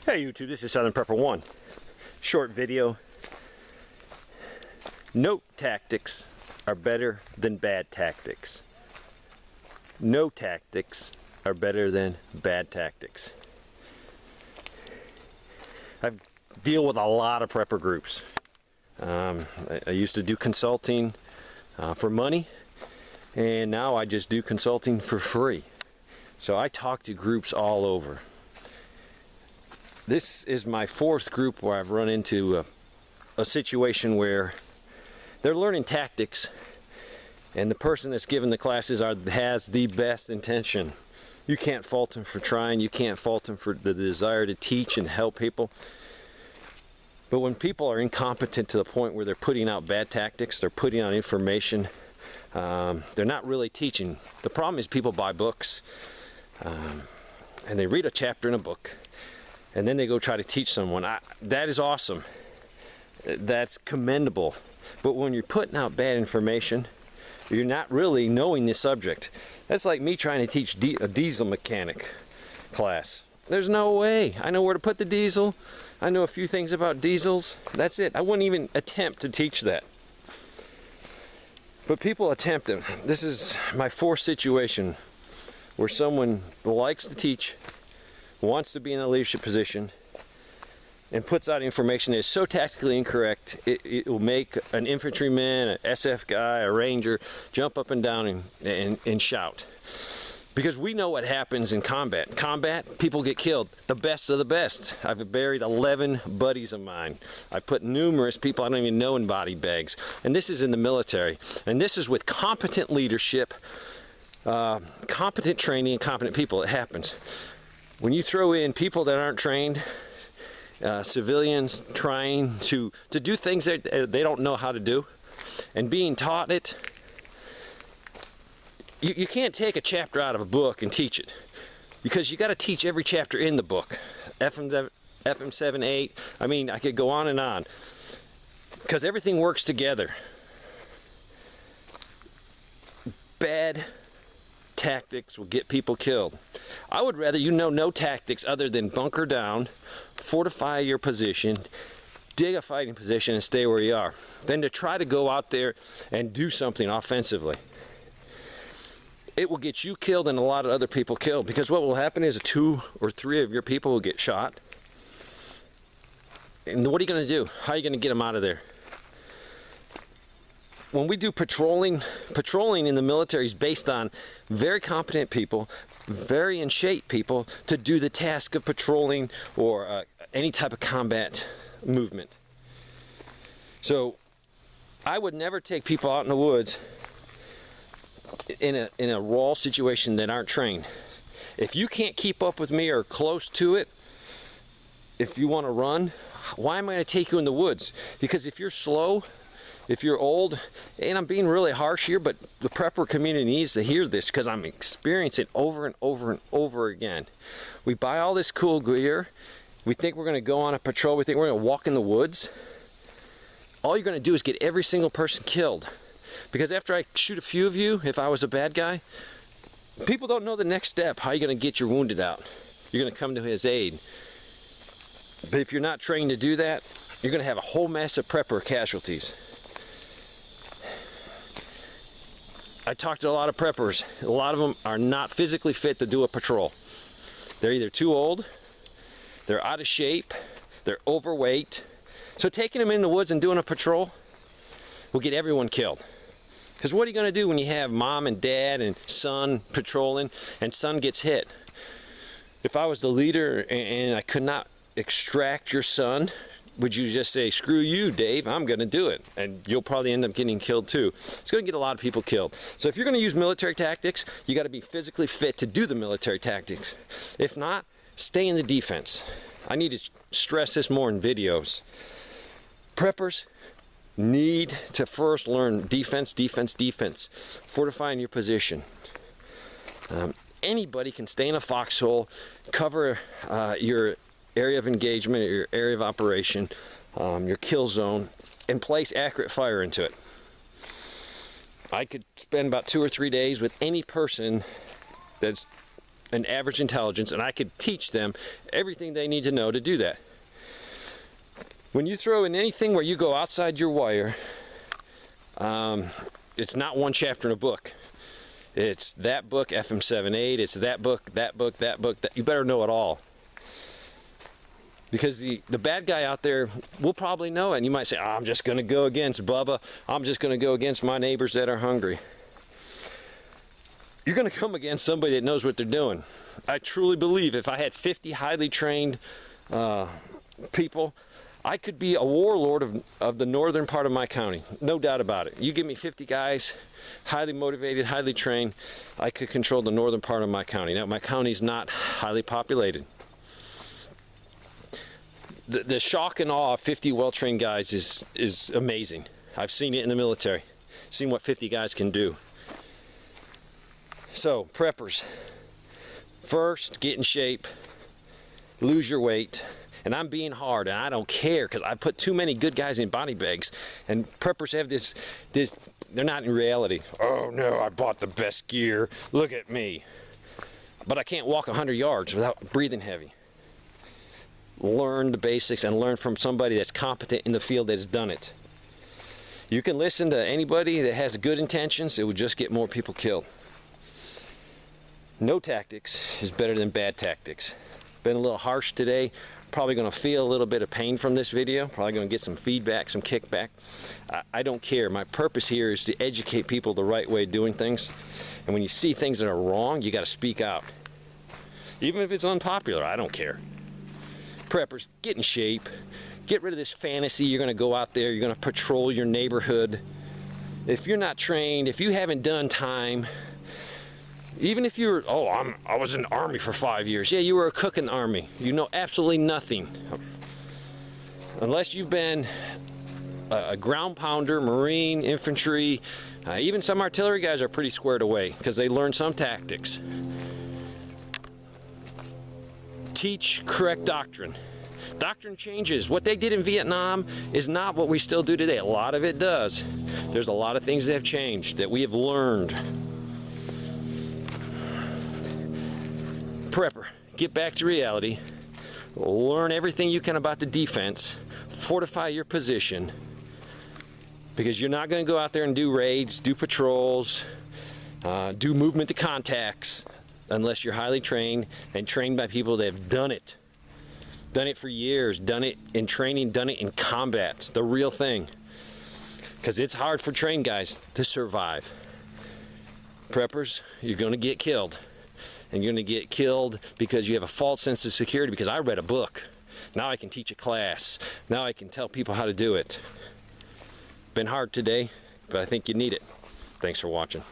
Hey YouTube, this is Southern Prepper 1. Short video. Note tactics are better than bad tactics. No tactics are better than bad tactics. I deal with a lot of prepper groups. I used to do consulting for money, and now I just do consulting for free. So I talk to groups all over. This is my fourth group where I've run into a situation where they're learning tactics, and the person that's giving the classes has the best intention. You can't fault them for trying. You can't fault them for the desire to teach and help people. But when people are incompetent to the point where they're putting out bad tactics, they're putting out information, they're not really teaching. The problem is people buy books, and they read a chapter in a book, and then they go try to teach someone. That is awesome. That's commendable. But when you're putting out bad information, you're not really knowing the subject. That's like me trying to teach a diesel mechanic class. There's no way. I know where to put the diesel. I know a few things about diesels. That's it. I wouldn't even attempt to teach that. But people attempt it. This is my fourth situation where someone likes to teach, wants to be in a leadership position, and puts out information that is so tactically incorrect, it will make an infantryman, an SF guy, a ranger jump up and down and shout. Because we know what happens in combat. Combat, people get killed. The best of the best. I've buried 11 buddies of mine. I put numerous people I don't even know in body bags. And this is in the military. And this is with competent leadership, competent training, and competent people. It happens. When you throw in people that aren't trained, civilians trying to do things that they don't know how to do, and being taught it, you can't take a chapter out of a book and teach it, because you got to teach every chapter in the book. FM 7, 8, I mean, I could go on and on, because everything works together. Bad tactics will get people killed. I would rather you know no tactics other than bunker down, fortify your position, dig a fighting position, and stay where you are, than to try to go out there and do something offensively. It will get you killed and a lot of other people killed, because what will happen is 2 or 3 of your people will get shot. And what are you going to do? How are you going to get them out of there? When we do patrolling in the military is based on very competent people, very in shape people to do the task of patrolling or any type of combat movement. So I would never take people out in the woods in a raw situation that aren't trained. If you can't keep up with me or close to it, if you want to run, why am I going to take you in the woods? Because if you're slow, if you're old, and I'm being really harsh here, but the prepper community needs to hear this because I'm experiencing it over and over and over again. We buy all this cool gear. We think we're going to go on a patrol. We think we're going to walk in the woods. All you're going to do is get every single person killed. Because after I shoot a few of you, if I was a bad guy, people don't know the next step. How are you going to get your wounded out? You're going to come to his aid. But if you're not trained to do that, you're going to have a whole mess of prepper casualties. I talked to a lot of preppers. A lot of them are not physically fit to do a patrol. They're either too old, they're out of shape, they're overweight. So taking them in the woods and doing a patrol will get everyone killed. Because what are you going to do when you have mom and dad and son patrolling and son gets hit? If I was the leader and I could not extract your son, would you just say, screw you, Dave, I'm going to do it? And you'll probably end up getting killed too. It's going to get a lot of people killed. So if you're going to use military tactics, you got to be physically fit to do the military tactics. If not, stay in the defense. I need to stress this more in videos. Preppers need to first learn defense, defense, defense. Fortifying your position. Anybody can stay in a foxhole, cover your area of engagement, your area of operation, your kill zone, and place accurate fire into it. I could spend about 2 or 3 days with any person that's an average intelligence, and I could teach them everything they need to know to do that. When you throw in anything where you go outside your wire, it's not one chapter in a book. It's that book, FM78, it's that book, that book, that book, that, you better know it all. Because the bad guy out there will probably know it, and you might say, oh, I'm just gonna go against Bubba, I'm just gonna go against my neighbors that are hungry. You're gonna come against somebody that knows what they're doing. I truly believe if I had 50 highly trained people, I could be a warlord of the northern part of my county, no doubt about it. You give me 50 guys, highly motivated, highly trained, I could control the northern part of my county. Now, my county's not highly populated. The shock and awe of 50 well-trained guys is amazing. I've seen it in the military, seen what 50 guys can do. So, preppers, first, get in shape, lose your weight. And I'm being hard, and I don't care, because I put too many good guys in body bags. And preppers have this, they're not in reality. Oh no, I bought the best gear, look at me. But I can't walk 100 yards without breathing heavy. Learn the basics and learn from somebody that's competent in the field that has done it. You can listen to anybody that has good intentions, it will just get more people killed. No tactics is better than bad tactics. Been a little harsh today. Probably going to feel a little bit of pain from this video. Probably going to get some feedback, some kickback. I don't care. My purpose here is to educate people the right way of doing things. And when you see things that are wrong, you got to speak out. Even if it's unpopular, I don't care. Preppers, get in shape. Get rid of this fantasy. You're going to go out there, you're going to patrol your neighborhood. If you're not trained, if you haven't done time, even if you're, oh, I was in the Army for 5 years. Yeah, you were a cook in the Army. You know absolutely nothing. Unless you've been a ground pounder, Marine, infantry, even some artillery guys are pretty squared away because they learned some tactics. Teach correct doctrine. Doctrine changes. What they did in Vietnam is not what we still do today. A lot of it does. There's a lot of things that have changed that we have learned. Prepper, get back to reality, learn everything you can about the defense, fortify your position, because you're not going to go out there and do raids, do patrols, do movement to contacts, unless you're highly trained and trained by people that have done it for years, done it in training, done it in combat. It's the real thing, because it's hard for trained guys to survive. Preppers, you're going to get killed. And you're going to get killed because you have a false sense of security, because I read a book. Now I can teach a class. Now I can tell people how to do it. Been hard today, but I think you need it. Thanks for watching.